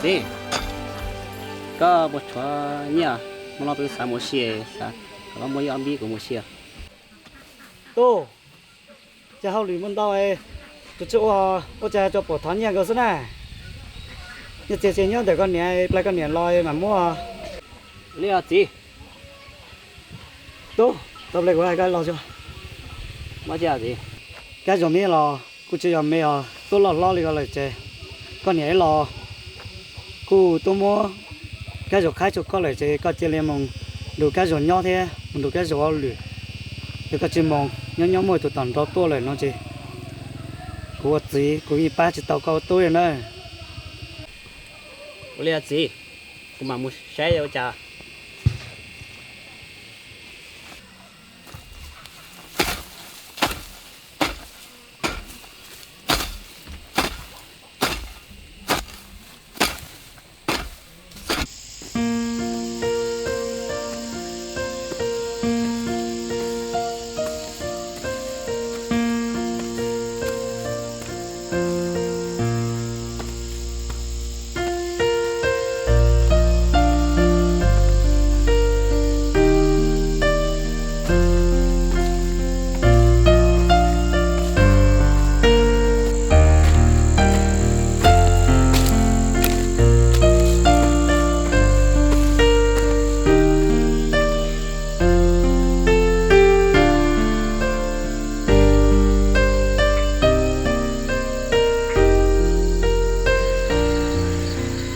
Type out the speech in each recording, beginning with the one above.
gì có một chỗ nhá mà nó bị sao một xe sao có mấy ông bi của một xe tô cha hậu lì môn tao ấy cái chỗ ô cha cho bỏ thán nhà cái gì này như chế nhá để con này lại con này lòi mà mua liệu gì tô tao lại qua cái lò cho mà giờ gì cái chỗ mía lò cô chơi mía tôi lo đi cái lại chơi con này lò cô tôi mua cái chỗ khai chỗ có lại chơi có chơi lên mông đủ cái chỗ nhỏ thế đủ cái chỗ lử cái cái chơi mông nhỏ mỗi tụi tận đó tôi lại nó chơi cô gì cô đi ba chỉ tao có tôi nữa liệu gì cũng mà một xe yêu cha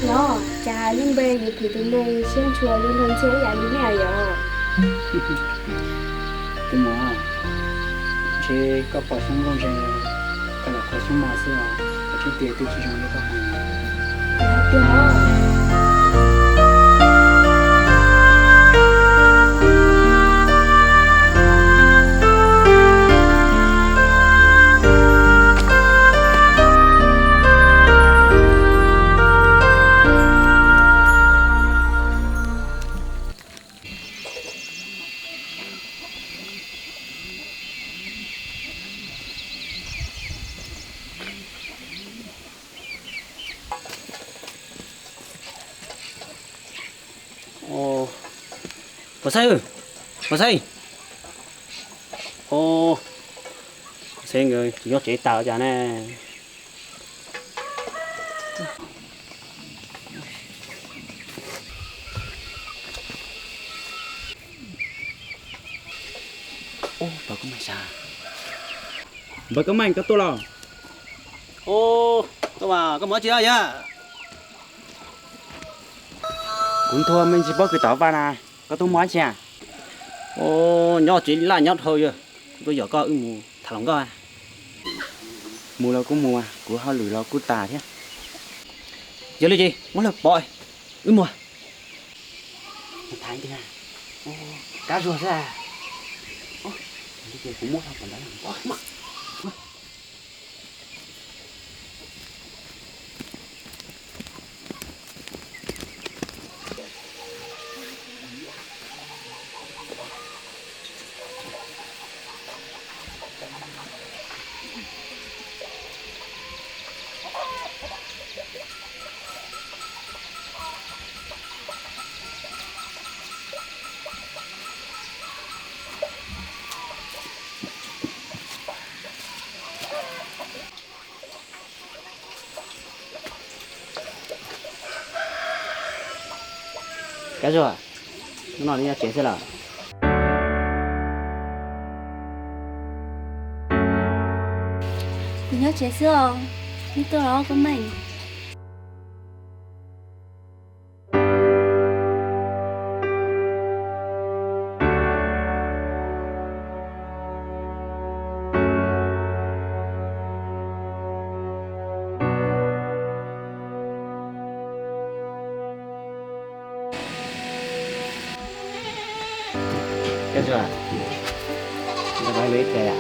nó cha nhưng bây giờ thì tụi mình xem chùa luôn hơn chơi dạng như nào vậy cái mỏ chế có bỏ xuống luôn chế cái là có xuống mà xưa ở trên tiền tôi chỉ dùng để có hàng đó ồ mà sao ồ xe người chỉ có chế tạo cho nè ô bà có mày sao và có mảnh có tôi lòng ô các bà có mở chưa vậy cũng thua mình chỉ bỏ cái táo vào này có tôi muốn chả ô nhỏ chỉ là nhỏ thôi rồi tôi giờ có mù thằng lòng coi mùa là cũng mùa của họ lười là của tà thế giờ lấy gì muốn là bội mùa thái thế à cá rùa ra cái cũng muốn học còn đó làm quá cái rồi nó nói đi chuyển xe là tụi nhớ chế xưa nhưng tôi đó có mình cái rồi nó nói lấy cái à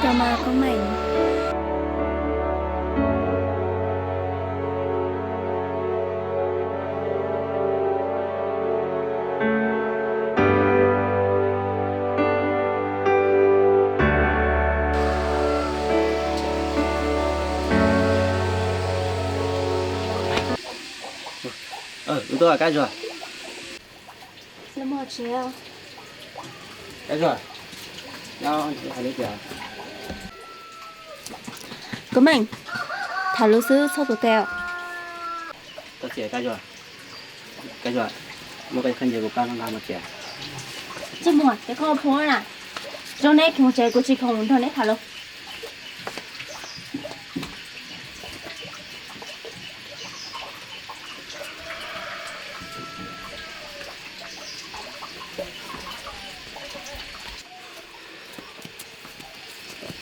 cho mà có mình chúng tôi là cái rồi. Là một triệu. Cái rồi. Nhau phải lấy tiền. Của mình. Thả lô sư sau tổ tèo. Tôi chỉ cái rồi. Cái rồi. Một cái khăn gì của con làm một triệu. Chứ mua cái kho phố nè. Trong này không chơi của chị không thôi đấy thả lô.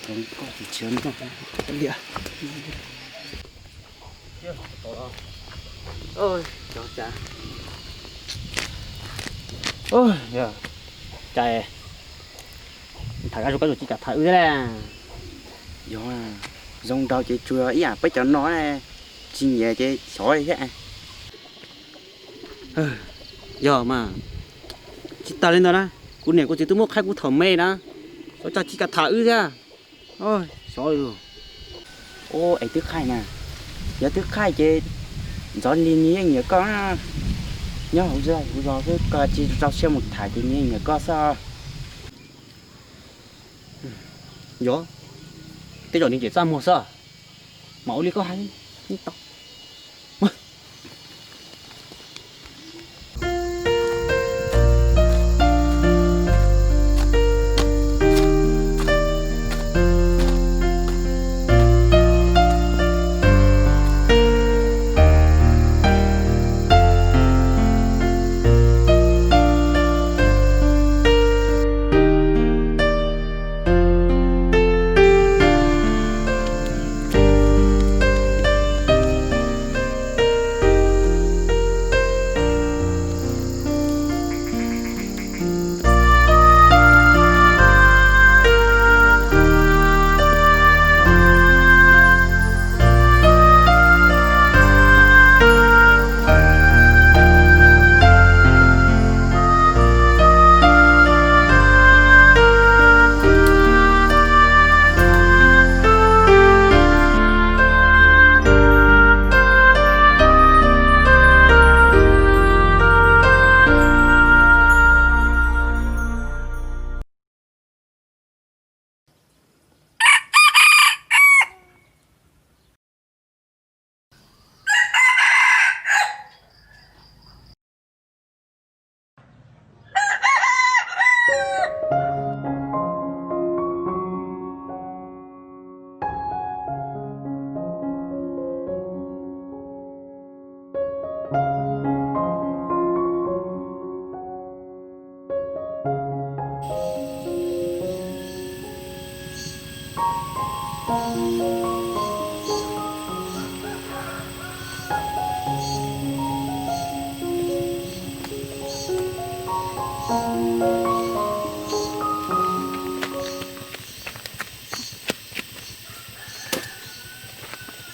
Không có gì chớn đâu. Cái địa. Ôi, cháu cha. Ôi, giờ. Chạy. Thả ra cái rồi chỉ cả thả thế này. Giờ rong đầu chị chùa ý à, bây giờ nó này. Chỉ nhẹ chị sỏi thế. Giờ mà. Chị ta lên đó đó. Cô này cô chỉ tôi mua khai cô thở mê đó. Sao cha chỉ cả thả thế. Ôi, sỏi rồi. Ô, ấy tức khai nè. Giờ tức khai chị. Gió liên nhé nhớ có nhớ hậu giờ cái coi chỉ cho xem một thải thì nhớ có sao gió cái giờ đi chỉ ra một sao máu đi có hay tóc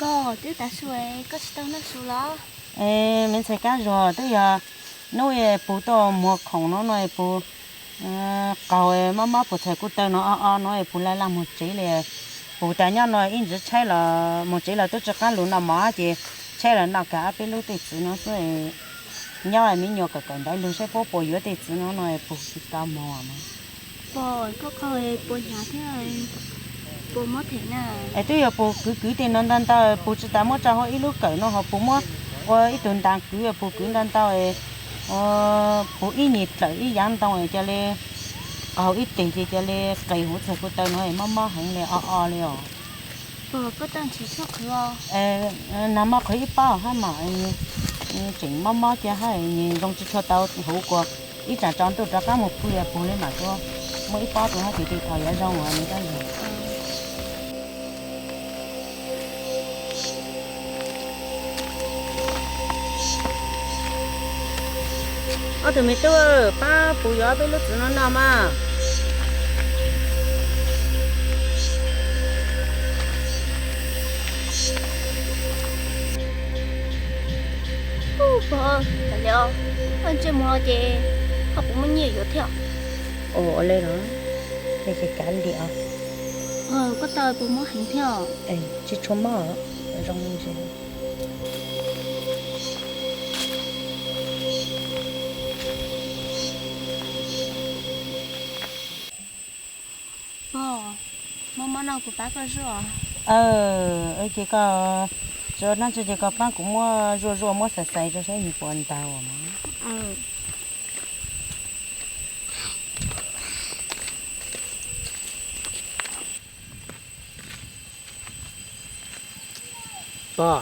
Có tiếp ta xuôi có chỉ tao nó xuôi lo. Ê, mình sẽ cá rồi tới giờ nuôi bố to mua khổng nó nuôi bố cầu má bố thầy cô tao nó nuôi bố lại làm một chế là bố tại nhau nuôi in chỉ chơi là một chế là tôi cho cá lúa nào má chị chơi là nào cả bên lúa tết nó rồi nhau là mình nhiều cả còn đấy lúa sẽ bố bố yếu tết nó nuôi bố chỉ tao mua mà Rồi có coi bố nhà thế rồi. Bố mất thế nào? ấy tôi giờ bố cứ tiền nó đan tao bố chỉ tao mua cho họ ít lúc cởi nó họ bố mua ít tuần đàn cứ bố cứ đan tao bố ít nhiệt lại ít giang tao ấy cho lên ít tiền thì cho lên cày hỗ trợ của tao nói má hàng này liền Bố có tăng chỉ số không? nằm mà khởi bao ha mà chỉnh má cho hay dùng cho tao hỗ qua ít trả tròn tôi cho cá một phui bố lên mà cho mỗi bao tôi hay thì thời gian rong rồi người ta rồi tụi mình tôi ba bố gió với lúc nó nằm mà Bố, tại liệu anh chưa mua gì? Họ cũng muốn nhiều rồi theo. ồ lên đó đây cái cán địa Có tờ bố mua hành theo. chỉ cho mỏ trong gì lòng của bác có rồi ở chỉ có cho nó chỉ có bán cũng mua rùa mua sạch sạch cho sẽ nhiều buồn tàu mà ba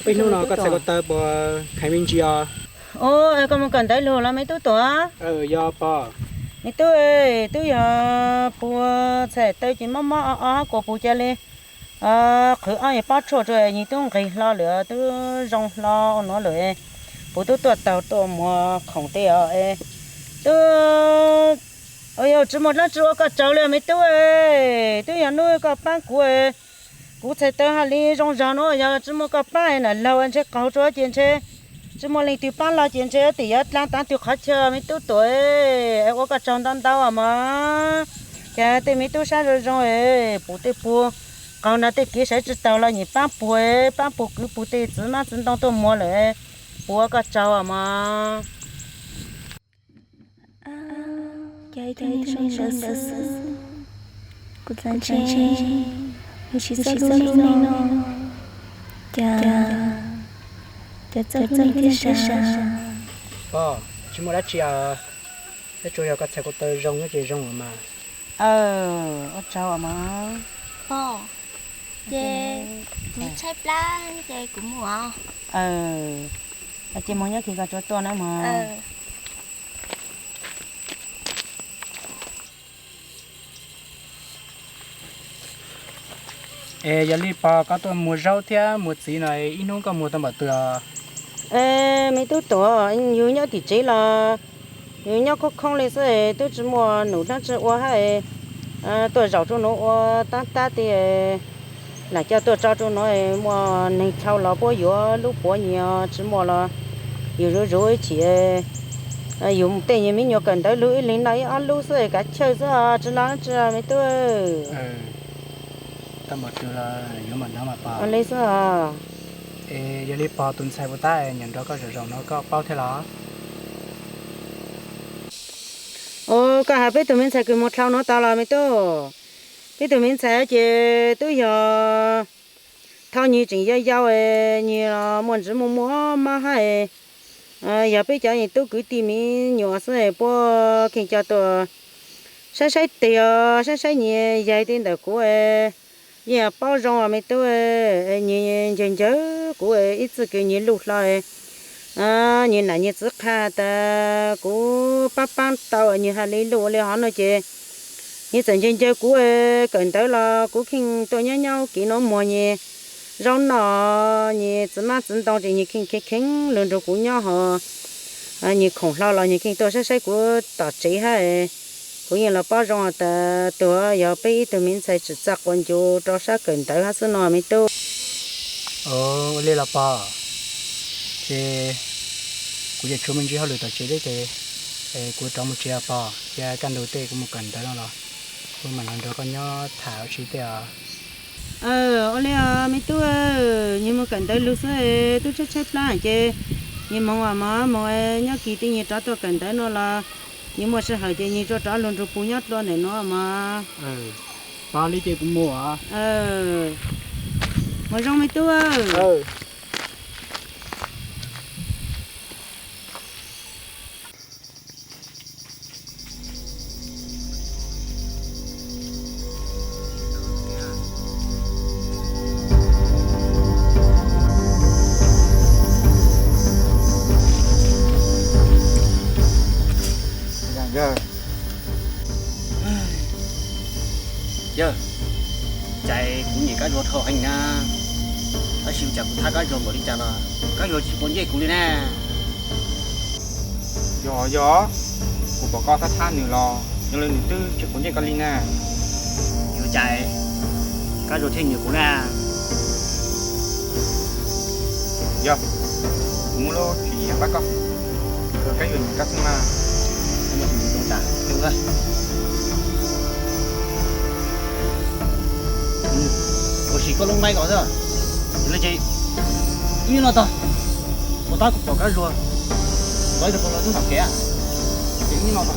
bây giờ nó có sẽ có tờ bò khai minh chia ô có một cần tới luôn là mấy túi tuổi do ba mấy túi bùa sẽ tới chỉ mắm của bùa chơi lên khử ai bắt cho rồi như tôi cái lo lửa tôi rong lo nó lửa bố tôi tàu tôi mua không tệ tôi ơi chỉ một lần chưa có cháu lên mấy tôi nhà nuôi có bán cú sẽ tới hà li rong rong nó giờ chỉ một cái bán này lâu anh sẽ câu cho chuyện chơi chỉ một lần tiêu bán là chuyện chơi thì giờ lang tăng tiêu khách chơi mấy tuổi em có cái trong tăng tao mà cái thì mấy sao rồi bố còn là cái sẽ chỉ tao là nhỉ bán bùa cứ bùa thì chỉ mà chỉ当做muaเลยbùa cái cháu mà cái thứ này là sự của dân chơi chỉ sao luôn nó cha cha mình thế sao ba chỉ một lát chia cái chỗ có sẽ có tờ rong cái rong mà cháu mà chị chơi plan chị cũng mua chị muốn nhớ khi có chỗ to nữa mà giờ đi ba có tôi mua rau thế mua gì này ít không có mua tao bảo tựa mấy túi tuổi nhiều nhớ thì chỉ là nhiều nhớ có không lấy sẽ tôi chỉ mua nấu nó chỉ qua hay tôi rau cho nó ta thì là cho tôi cho nó mua nên thao lò bò yếu lúc bò nhiều chỉ mua là nhiều rồi chỉ dùng tiền như mình nhiều cần tới lưỡi lên đấy ăn lúc sẽ cả chơi ra chỉ là mấy tôi tao bảo tựa là yếu mà nó mà ba ăn lấy sao giờ đi ba tuần sai bữa tay nhận đó có rong nó có bao thế là cả hai bên tụi mình sẽ cùng một thao nó tao là mấy tôi bây tụi mình sẽ chơi tôi giờ thao như chuyện giao như là muốn chỉ mua mà hay giờ bây giờ thì tôi cứ tìm mình nhỏ sẽ bỏ kinh cho tôi sai tiền sai nhiều dài tiền được của giờ bao rong mấy tôi nhiều chuyện chớ của ít sự cái nhiều lúc lại như là như trước ha ta của bác tàu như hà lý lúa lấy họ nói chơi như trận chơi chơi của cần tới là của khi tôi nhớ nhau kỹ nó mùa nhẹ rau nọ như chỉ mà chỉ tao chỉ như khi lần đầu của nhau họ như khổng lao là như khi tôi sẽ của tao chỉ hay cũng như là bao rong ta tôi giờ bây tụi mình sẽ chỉ chắc quan chú cho sát cần tới hết số nào mới tôi lấy là ba chế của giờ chúng mình chỉ học được tập chế đấy thì của trong một chia ba giờ căn đầu tiên cũng một cần tới đó là của mình làm được con nhớ thảo chỉ để lấy mấy tôi nhưng mà cần tới lúc sẽ tôi sẽ plan chứ nhưng mà nhớ kỳ tin như đó tôi cần tới nó là nhưng mà sẽ hỏi chứ như cho luôn rồi phụ nhất luôn này nó mà ba lý chơi cũng mua à mà rong mấy tôi giờ chạy cũng như cái ruột thở hành na ở siêu chặt thay cái ruột bỏ đi chả là cái ruột chỉ bốn dây cũng đi nè gió của bà con thắt than nhiều lò nhưng lên tư chỉ bốn dây con nè giờ chạy cái ruột thêm nhiều cũng nè giờ muốn lo thì bác con rồi cái người cắt mà không trả đúng rồi chỉ có lông bay có thôi, thế là chị, như nào ta, một ta cũng có cái rồi, nói được con nói chúng học kẻ, như nào ta.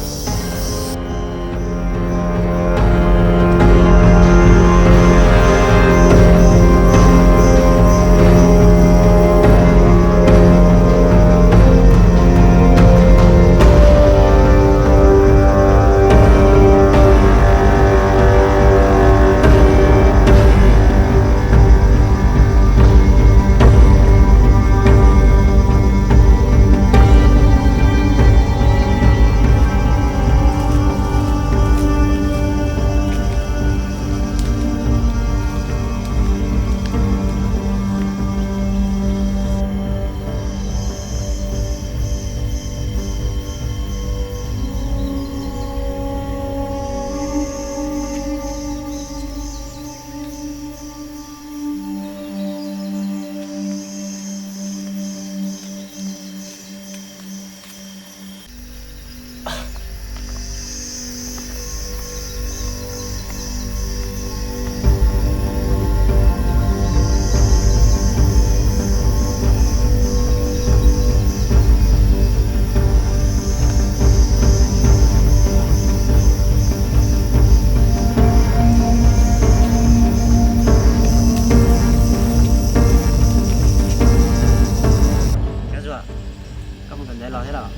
thế nào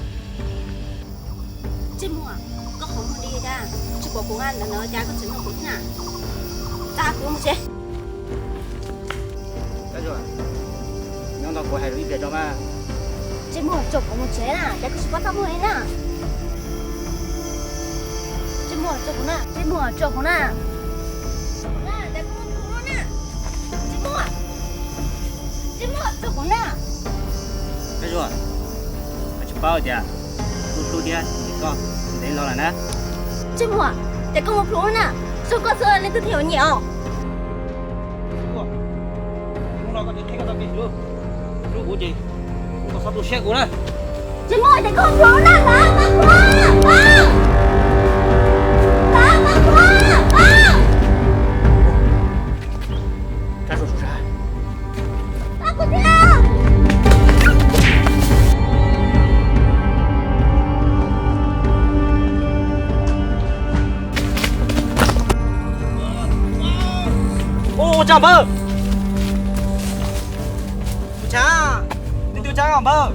Chứ mua có không muốn đi ra chứ bộ công an là nó cha có chứng nó cũng nè ta cũng một chứ cái rồi nhưng nó có hay đi về cho mà chứ mua chụp có một chế nè cha có sự quan tâm hơn nè chứ mua chụp nè cha có một chụp nè cái rồi chụp bao giờ tu đi con đến lo là nè chứ mua cha có một phút nè số con số lên từ thiểu nhiều nó có thể cái gì luôn luôn của gì có sao tôi sẽ của này chứ mua cha có một phút nè cái rồi ra ô chào bơ cha đi tiêu cha bơ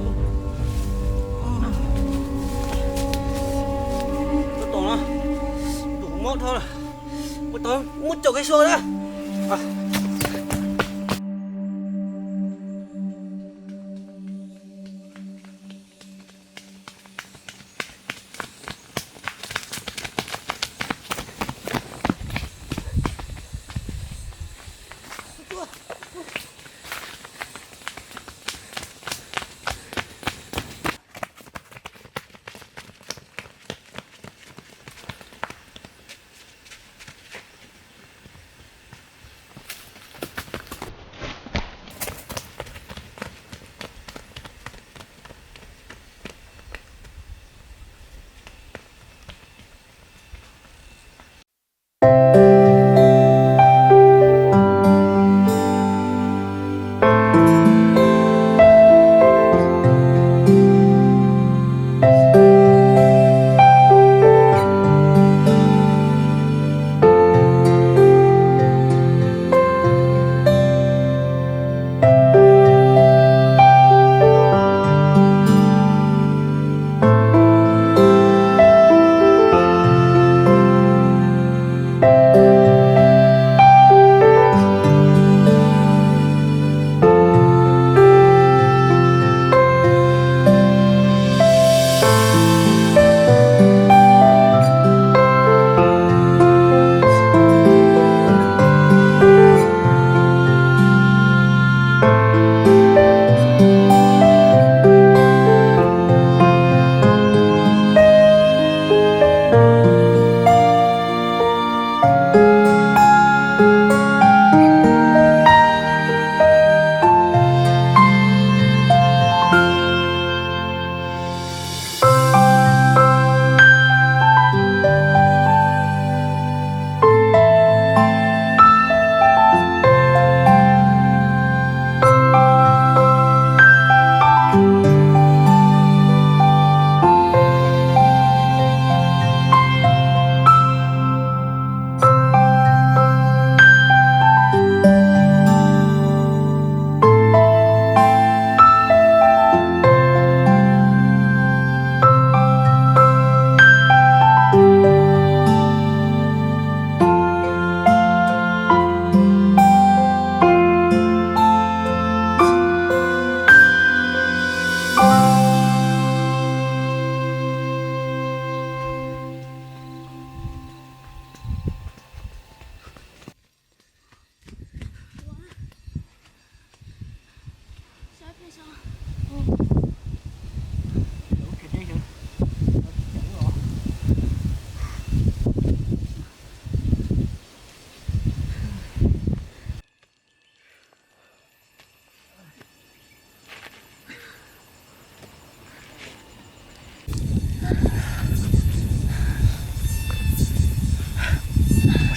tôi tổng nó đủ mót thôi một tối một chỗ cái xô đó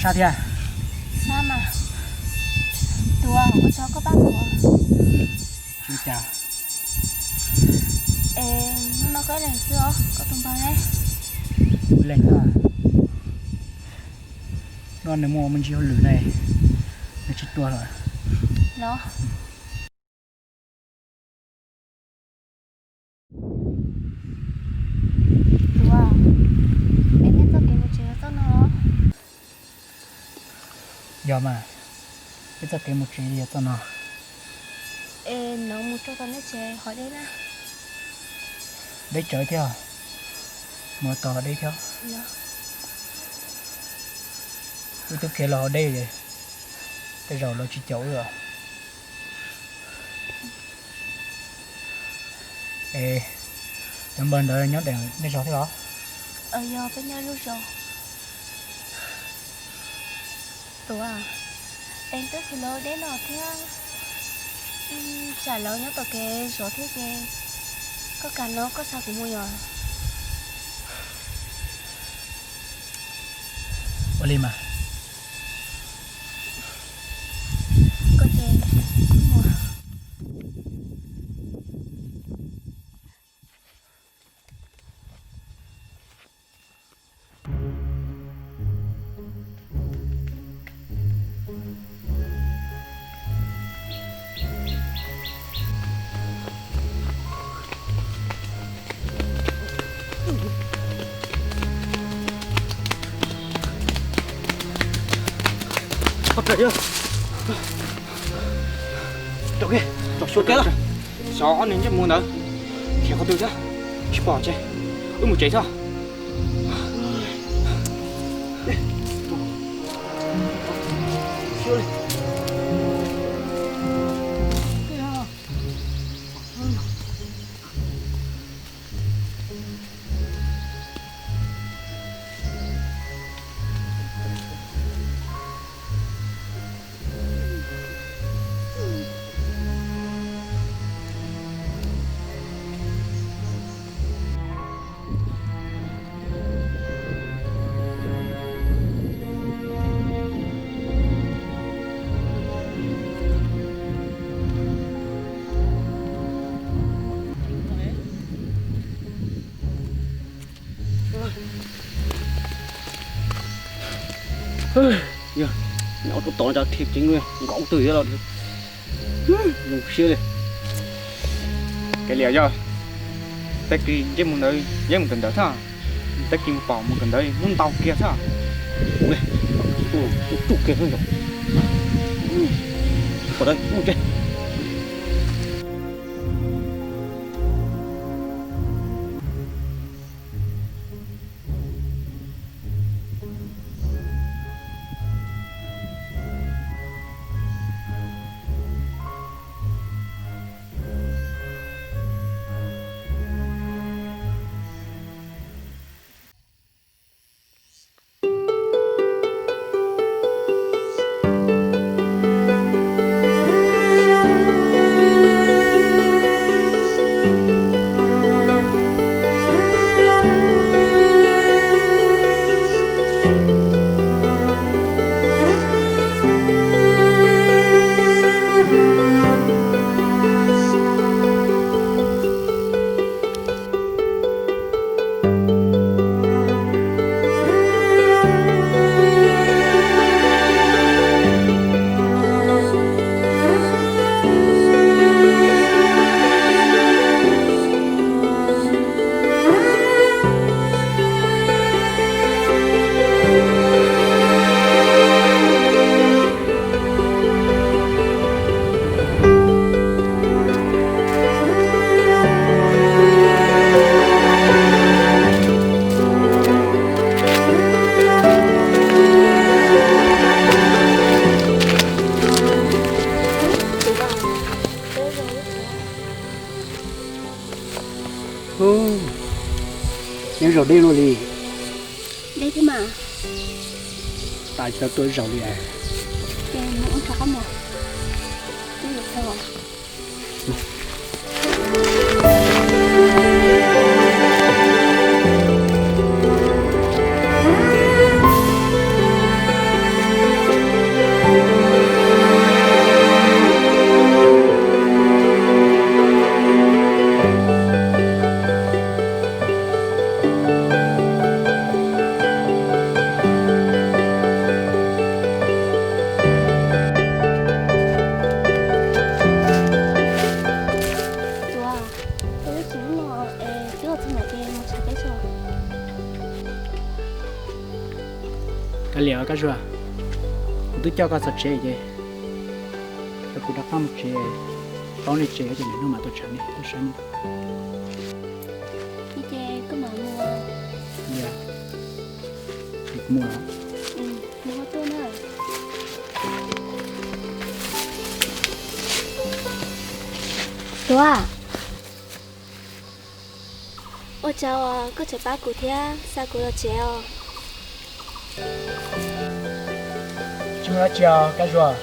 sao thế sao mà tua không có cho các bác của chú chào nó có lần chưa có tung bao đấy lên ha nó nếu mua mình chỉ lử này nó chỉ tua rồi nó Wow, em biết cho cái một chuyện cho nó. giờ mà bây giờ cái một chuyện gì cho nó Em nấu một cho con nó chơi hỏi đấy nè. đấy chơi theo mở tỏ đây theo Dạ. tôi kể là ở đây rồi cái rồi nó chỉ chỗ rồi ê trong bên đó nhớ đèn nó rõ thế đó Ở giờ với nhau luôn rồi. Tụi à, em tới thì lối đến nó thế trả lời nhớ tao kê rồi thế kê có cả nó có sao cũng mua rồi. Oli mà Có tiền mua. Bắt rồi chưa? Chỗ kia, chỗ xuống kia đó. Gió nên chứ muốn đâu. Khéo có tư chứ. Chỉ bỏ chơi. Một cháy thôi. Siêu đi. Giờ nó cũng tỏ ra thiệt chính luôn, gõ từ ra rồi. Dùng xưa đi. Cái liều rồi. Tất kỳ chứ muốn nơi, chứ muốn cần đỡ thôi. Tất kỳ một bỏ một cần đây, muốn tàu kia thôi. Đây. Tụt kia thôi rồi. Ở đây, ok. nhưng rồi đi luôn đi Đây thế mà. tại sao tôi rồi đi à Em muốn có một. Cái gì sao rồi? 这么给我查个说，cái liệu cái rồi tôi cho cái sợi chế vậy cái cụ đã phá một chế con này chế cho nên nó mà tôi sẵn đi chơi có mà mua, dạ thì mua nó mua tôi nữa. Tôi à, ôi chào à, có chơi ba cụ thế, sao cụ là treo? chúng nó chờ cái rồi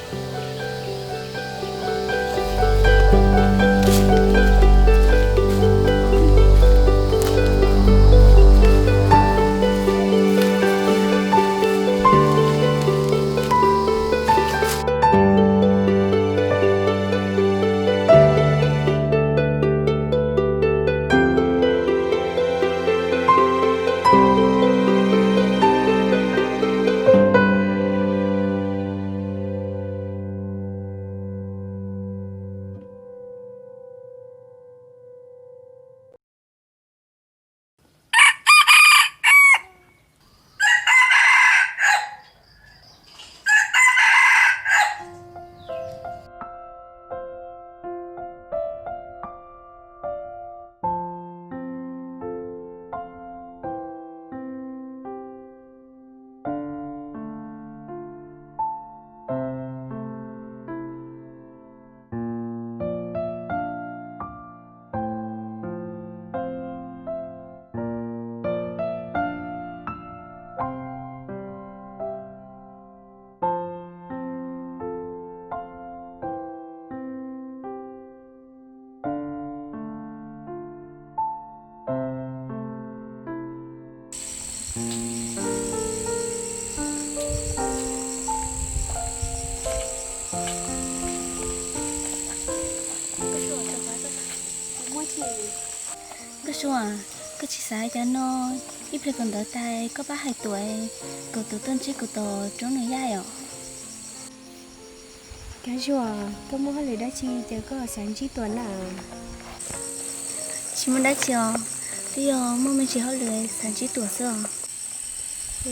Cái số à, cái chị sai cho nó ít phải còn đỡ tay có 2 tuổi, cậu tự tên chỉ của tổ trốn nơi dai à? Cái số à, tôi muốn hỏi đã chi giờ có sáng chỉ tuần à? Chỉ muốn đã chiều, bây giờ mua mình chỉ hỏi lười sáng chỉ tuổi xưa.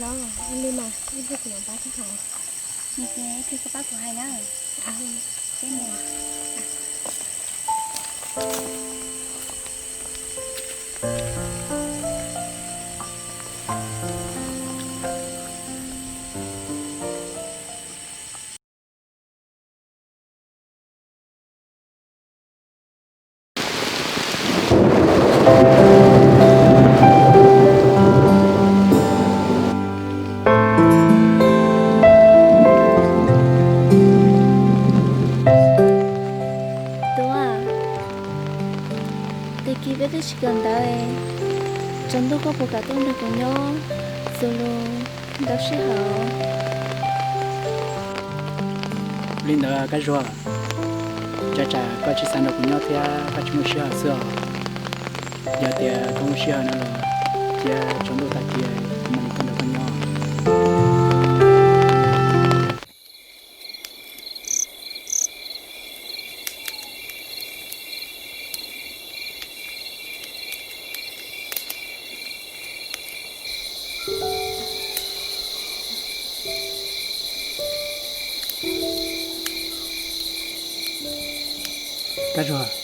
Đó, anh đi mà, anh biết của ba chắc hả? Như thế thì có bác của hai đó. À, cái này. Tôi chỉ cần đợi chúng tôi có một cả tương được của nhau rồi luôn đó sẽ hở linh đó cái rồi chả có chỉ sang được của nhau thì có chúng mình share sữa giờ thì không share nữa là giờ chúng tôi ta kia mình cần được của nhau cái rồi